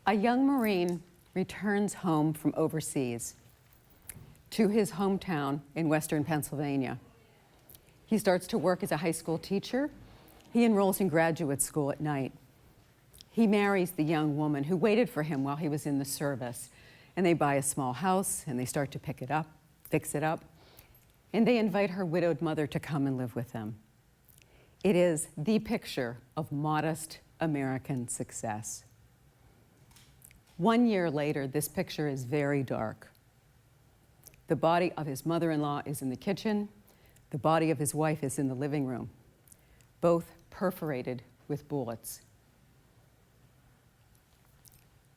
A young Marine returns home from overseas to his hometown in Western Pennsylvania. He starts to work as a high school teacher. He enrolls in graduate school at night. He marries the young woman who waited for him while he was in the service. And they buy a small house, and they start to fix it up, and they invite her widowed mother to come and live with them. It is the picture of modest American success. 1 year later, this picture is very dark. The body of his mother-in-law is in the kitchen. The body of his wife is in the living room, both perforated with bullets.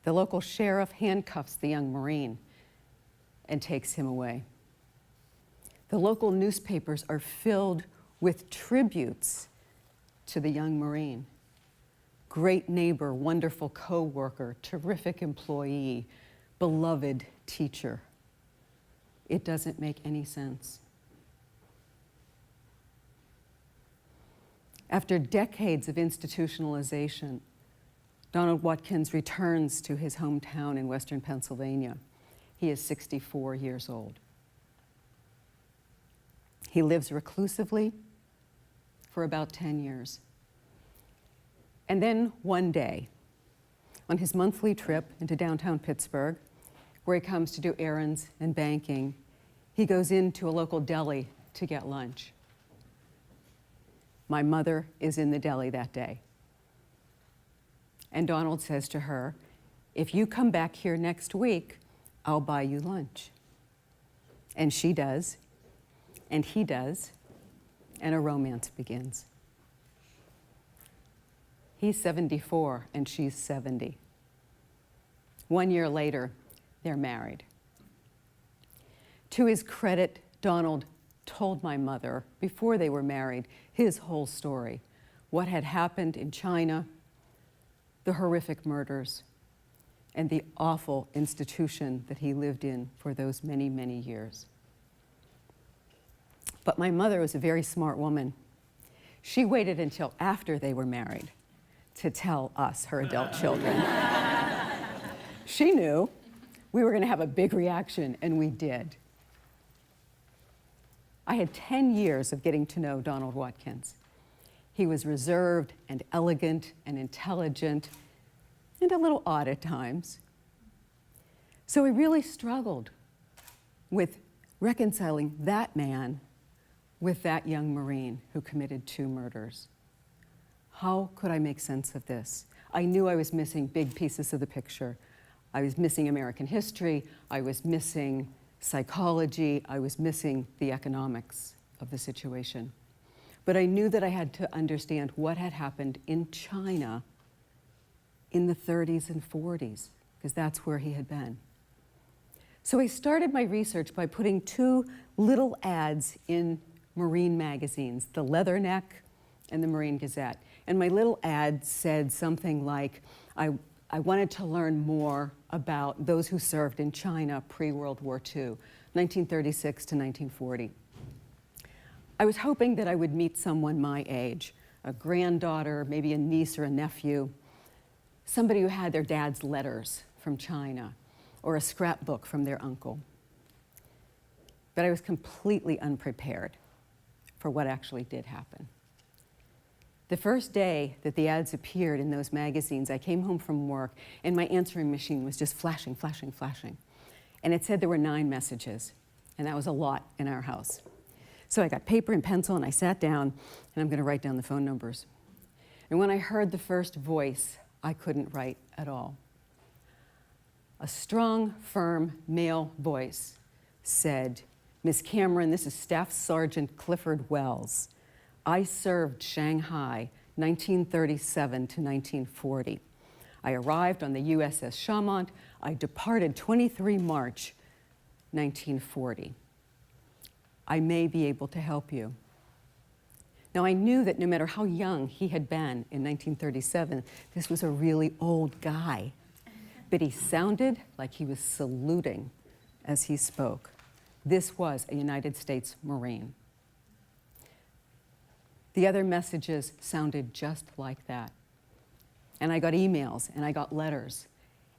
The local sheriff handcuffs the young Marine and takes him away. The local newspapers are filled with tributes to the young Marine. Great neighbor, wonderful co-worker, terrific employee, beloved teacher. It doesn't make any sense. After decades of institutionalization, Donald Watkins returns to his hometown in Western Pennsylvania. He is 64 years old. He lives reclusively for about 10 years. And then one day, on his monthly trip into downtown Pittsburgh, where he comes to do errands and banking, he goes into a local deli to get lunch. My mother is in the deli that day. And Donald says to her, "If you come back here next week, I'll buy you lunch." And she does, and he does, and a romance begins. He's 74 and she's 70. 1 year later, they're married. To his credit, Donald told my mother, before they were married, his whole story, what had happened in China, the horrific murders, and the awful institution that he lived in for those many, many years. But my mother was a very smart woman. She waited until after they were married to tell us, her adult children. She knew we were going to have a big reaction, and we did. I had 10 years of getting to know Donald Watkins. He was reserved and elegant and intelligent and a little odd at times. So we really struggled with reconciling that man with that young Marine who committed 2 murders. How could I make sense of this? I knew I was missing big pieces of the picture. I was missing American history. I was missing psychology. I was missing the economics of the situation. But I knew that I had to understand what had happened in China in the 30s and 40s, because that's where he had been. So I started my research by putting 2 little ads in Marine magazines, the Leatherneck and the Marine Gazette. And my little ad said something like, I wanted to learn more about those who served in China pre-World War II, 1936 to 1940. I was hoping that I would meet someone my age, a granddaughter, maybe a niece or a nephew, somebody who had their dad's letters from China or a scrapbook from their uncle. But I was completely unprepared for what actually did happen. The first day that the ads appeared in those magazines, I came home from work and my answering machine was just flashing, flashing, flashing. And it said there were 9 messages, and that was a lot in our house. So I got paper and pencil and I sat down and I'm going to write down the phone numbers. And when I heard the first voice, I couldn't write at all. A strong, firm male voice said, "Miss Cameron, this is Staff Sergeant Clifford Wells. I served Shanghai 1937 to 1940. I arrived on the USS Chamont. I departed 23 March 1940. I may be able to help you." Now I knew that no matter how young he had been in 1937, this was a really old guy. But he sounded like he was saluting as he spoke. This was a United States Marine. The other messages sounded just like that. And I got emails and I got letters.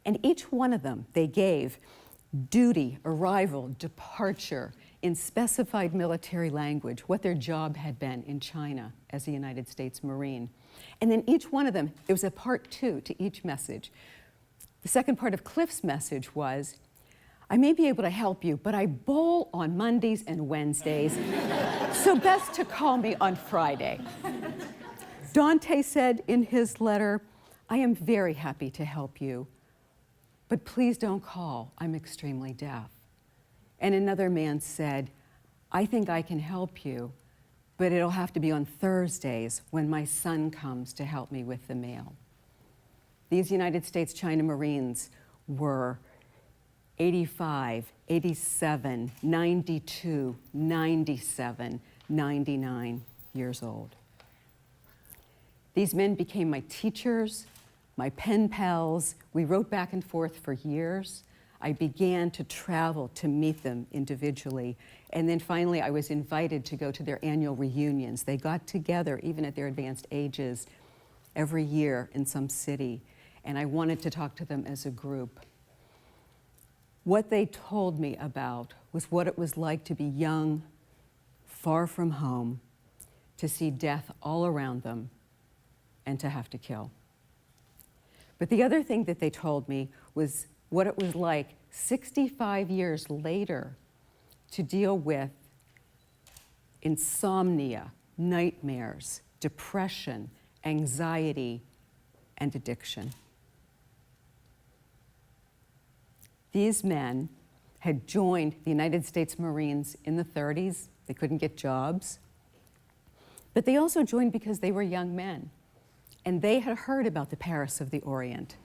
And each one of them, they gave duty, arrival, departure, in specified military language, what their job had been in China as a United States Marine. And then each one of them, there was a part two to each message. The second part of Cliff's message was, I may be able to help you, but I bowl on Mondays and Wednesdays, so best to call me on Friday. Dante said in his letter, I am very happy to help you, but please don't call, I'm extremely deaf. And another man said, I think I can help you, but it'll have to be on Thursdays when my son comes to help me with the mail. These United States China Marines were 85, 87, 92, 97, 99 years old. These men became my teachers, my pen pals. We wrote back and forth for years. I began to travel to meet them individually. And then finally, I was invited to go to their annual reunions. They got together, even at their advanced ages, every year in some city. And I wanted to talk to them as a group. What they told me about was what it was like to be young, far from home, to see death all around them, and to have to kill. But the other thing that they told me was what it was like 65 years later to deal with insomnia, nightmares, depression, anxiety, and addiction. These men had joined the United States Marines in the 30s. They couldn't get jobs. But they also joined because they were young men. And they had heard about the Paris of the Orient,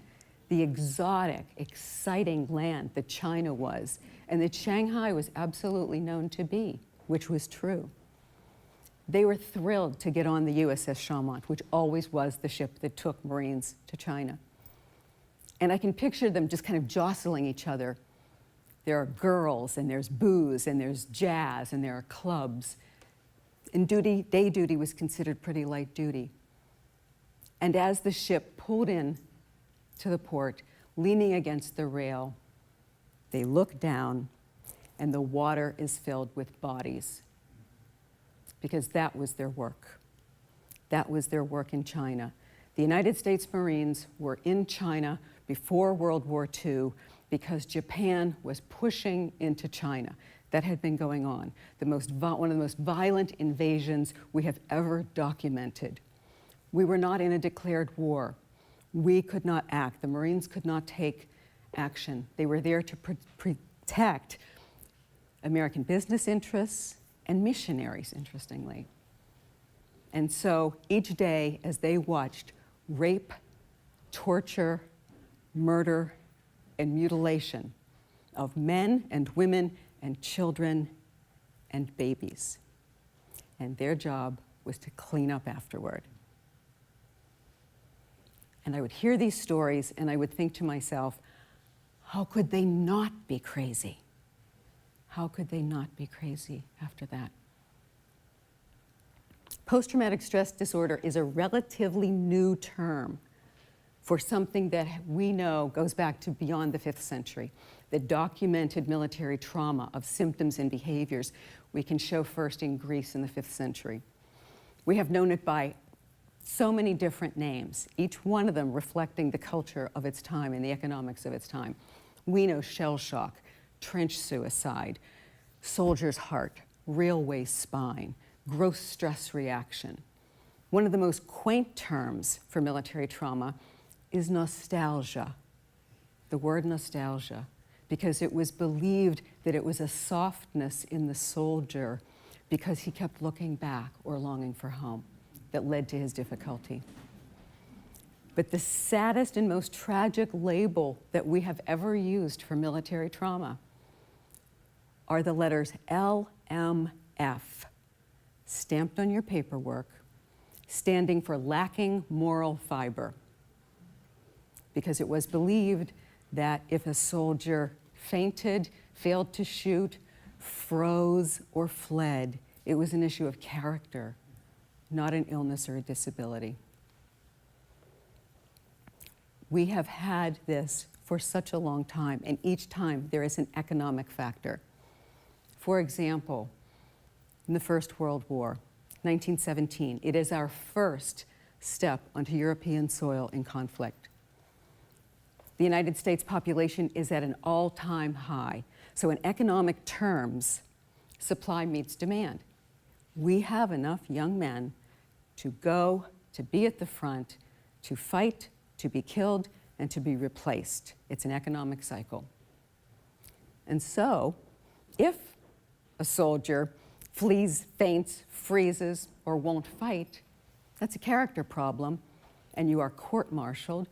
the exotic, exciting land that China was, and that Shanghai was absolutely known to be, which was true. They were thrilled to get on the USS Chaumont, which always was the ship that took Marines to China. And I can picture them just kind of jostling each other. There are girls, and there's booze, and there's jazz, and there are clubs. And duty, day duty was considered pretty light duty. And as the ship pulled in to the port, leaning against the rail, they look down, and the water is filled with bodies, because that was their work. That was their work in China. The United States Marines were in China before World War II because Japan was pushing into China. That had been going on. One of the most violent invasions we have ever documented. We were not in a declared war. We could not act. The Marines could not take action. They were there to protect American business interests and missionaries, interestingly. And so each day, as they watched rape, torture, murder, and mutilation of men and women and children and babies, and their job was to clean up afterward. And I would hear these stories, and I would think to myself, how could they not be crazy? How could they not be crazy after that? Post-traumatic stress disorder is a relatively new term for something that we know goes back to beyond the 5th century, the documented military trauma of symptoms and behaviors we can show first in Greece in the 5th century. We have known it by so many different names, each one of them reflecting the culture of its time and the economics of its time. We know shell shock, trench suicide, soldier's heart, railway spine, gross stress reaction. One of the most quaint terms for military trauma is nostalgia, the word nostalgia, because it was believed that it was a softness in the soldier because he kept looking back or longing for home that led to his difficulty. But the saddest and most tragic label that we have ever used for military trauma are the letters LMF, stamped on your paperwork, standing for lacking moral fiber. Because it was believed that if a soldier fainted, failed to shoot, froze, or fled, it was an issue of character, not an illness or a disability. We have had this for such a long time, and each time there is an economic factor. For example, in the First World War, 1917, it is our first step onto European soil in conflict. The United States population is at an all-time high. So in economic terms, supply meets demand. We have enough young men to go, to be at the front, to fight, to be killed, and to be replaced. It's an economic cycle. And so, if a soldier flees, faints, freezes, or won't fight, that's a character problem, and you are court-martialed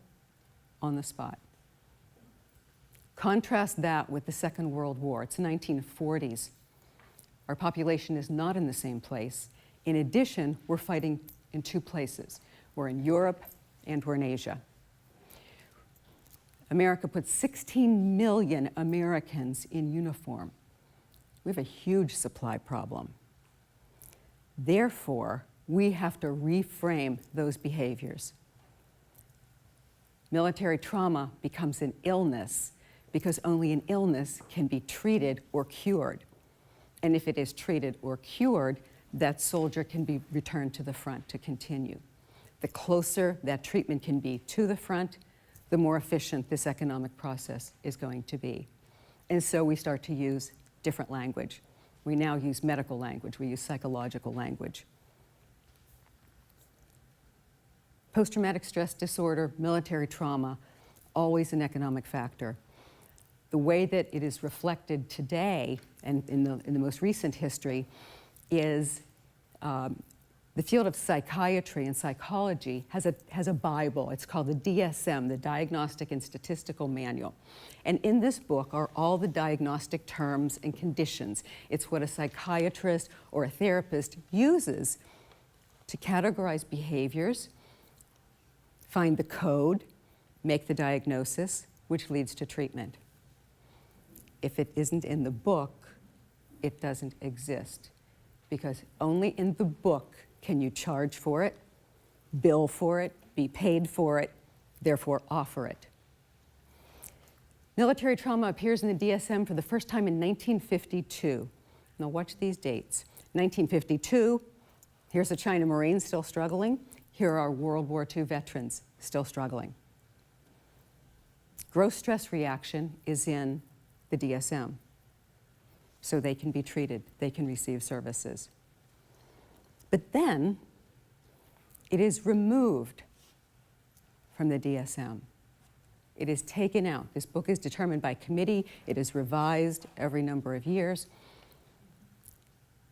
on the spot. Contrast that with the Second World War. It's the 1940s. Our population is not in the same place. In addition, we're fighting in two places. We're in Europe and we're in Asia. America put 16 million Americans in uniform. We have a huge supply problem. Therefore, we have to reframe those behaviors. Military trauma becomes an illness because only an illness can be treated or cured. And if it is treated or cured, that soldier can be returned to the front to continue. The closer that treatment can be to the front, the more efficient this economic process is going to be. And so we start to use different language. We now use medical language, we use psychological language. Post-traumatic stress disorder, military trauma, always an economic factor. The way that it is reflected today and in the most recent history is the field of psychiatry and psychology has a Bible. It's called the DSM, the Diagnostic and Statistical Manual. And in this book are all the diagnostic terms and conditions. It's what a psychiatrist or a therapist uses to categorize behaviors, find the code, make the diagnosis, which leads to treatment. If it isn't in the book, it doesn't exist. Because only in the book can you charge for it, bill for it, be paid for it, therefore offer it. Military trauma appears in the DSM for the first time in 1952. Now watch these dates. 1952, here's the China Marines still struggling. Here are World War II veterans still struggling. Gross stress reaction is in the DSM. So they can be treated, they can receive services. But then it is removed from the DSM. It is taken out. This book is determined by committee. It is revised every number of years.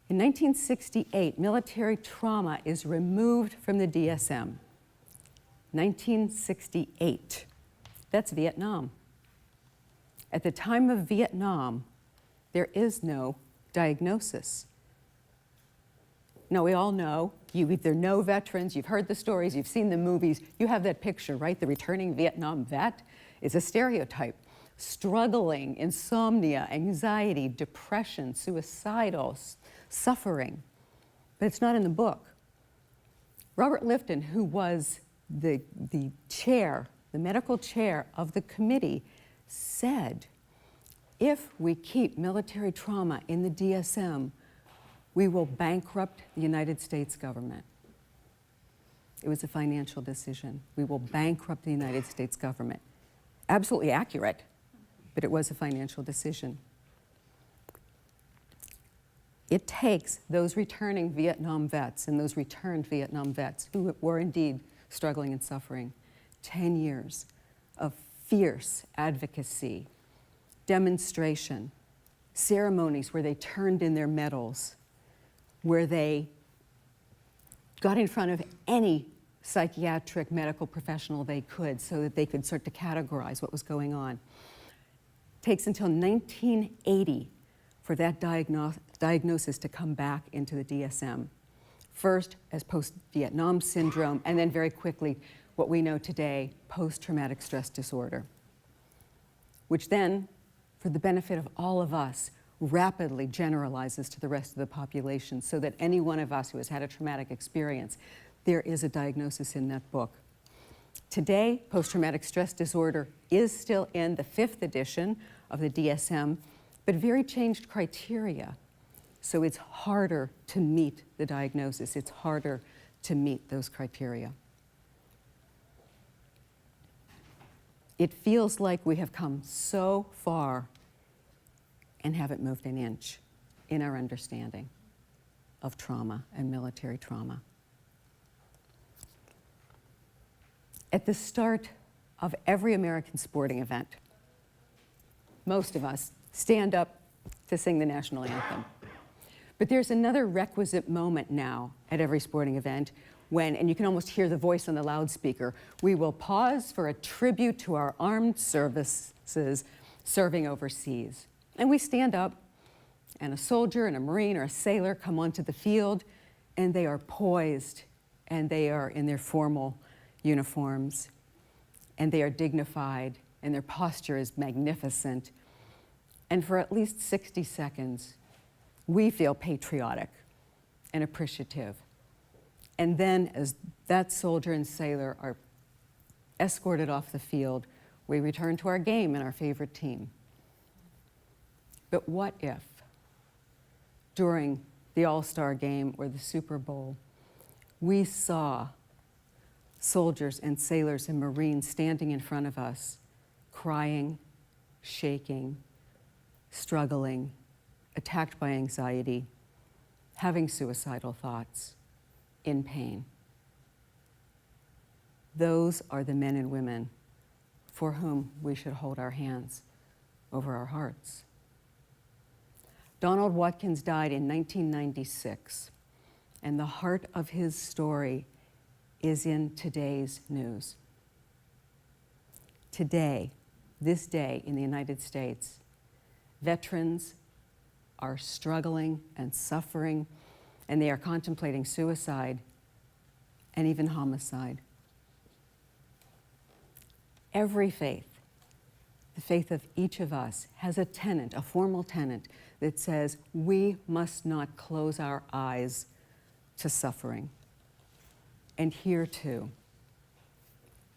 In 1968, military trauma is removed from the DSM. 1968. That's Vietnam. At the time of Vietnam, there is no diagnosis. Now, we all know, you either know veterans, you've heard the stories, you've seen the movies, you have that picture, right? The returning Vietnam vet is a stereotype. Struggling, insomnia, anxiety, depression, suicidal, suffering. But it's not in the book. Robert Lifton, who was the chair, the medical chair of the committee, said, if we keep military trauma in the DSM, we will bankrupt the United States government. It was a financial decision. We will bankrupt the United States government. Absolutely accurate, but it was a financial decision. It takes those returning Vietnam vets and those returned Vietnam vets who were indeed struggling and suffering, 10 years of fierce advocacy, demonstration, ceremonies where they turned in their medals, where they got in front of any psychiatric medical professional they could so that they could start to categorize what was going on. It takes until 1980 for that diagnosis to come back into the DSM. First as post-Vietnam syndrome, and then very quickly what we know today, post-traumatic stress disorder, which then, for the benefit of all of us, rapidly generalizes to the rest of the population so that any one of us who has had a traumatic experience, there is a diagnosis in that book. Today, post-traumatic stress disorder is still in the 5th edition of the DSM, but very changed criteria. So it's harder to meet the diagnosis. It's harder to meet those criteria. It feels like we have come so far and haven't moved an inch in our understanding of trauma and military trauma. At the start of every American sporting event, most of us stand up to sing the national anthem. But there's another requisite moment now at every sporting event when, and you can almost hear the voice on the loudspeaker, we will pause for a tribute to our armed services serving overseas. And we stand up, and a soldier and a Marine or a sailor come onto the field, and they are poised, and they are in their formal uniforms, and they are dignified, and their posture is magnificent. And for at least 60 seconds, we feel patriotic and appreciative. And then as that soldier and sailor are escorted off the field, we return to our game and our favorite team. But what if, during the All-Star game or the Super Bowl, we saw soldiers and sailors and Marines standing in front of us, crying, shaking, struggling, attacked by anxiety, having suicidal thoughts, in pain? Those are the men and women for whom we should hold our hands over our hearts. Donald Watkins died in 1996, and the heart of his story is in today's news. Today, this day in the United States, veterans are struggling and suffering, and they are contemplating suicide and even homicide. Every faith, the faith of each of us, has a tenet, a formal tenet, that says we must not close our eyes to suffering. And here too,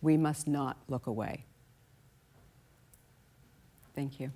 we must not look away. Thank you.